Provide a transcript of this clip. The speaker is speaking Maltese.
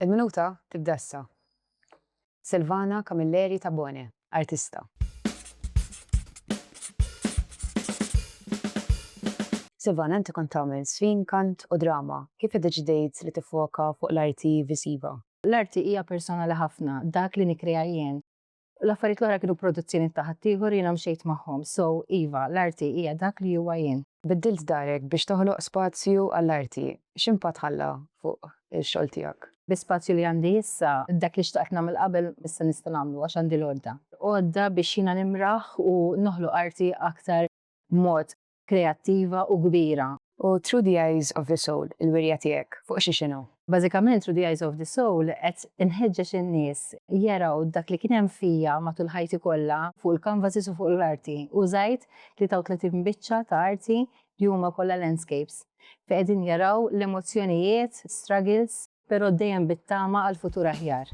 Il-minuta tibda issa. Silvana Camilleri Tabone, artista. Silvana, inti kont tagħmel swing, kant u drama. Kif iddeċidejt li tifoka fuq l-arti visiva? L-arti hija personali ħafna, dak li nikrea jien. L-affarijiet l-oħra kienu produzzjoni ta' ħaddieħor jiena mxejt magħhom. So, iva, l-arti hija dak li huwa jien. Biddilt darek biex toħloq spazju għall-arti. X'impatt ħalla fuq ix-xogħol tiegħek? Bi-spazju li għandi issa, dak li xtaqt nagħmel qabel issa nista' nagħmlu għax għandi l-għodda. Għodda biex jiena nimraħ u noħloq arti aktar mod kreattiva u kbira. U Through the Eyes of the Soul, il-wirja tiegħek, fuq xi xinu? Bażikament Through the Eyes of the Soul qed inħeġġeġ in-nies jaraw dak li kien hemm fija matul ħajti kollha fuq il-canvases u fuq l-arti. Użajt 33 biċċa ta' arti li huma kollha landscapes. Qegħdin jaraw l-emozzjonijiet, struggles, però dejjem bit-tama għal futur aħjar.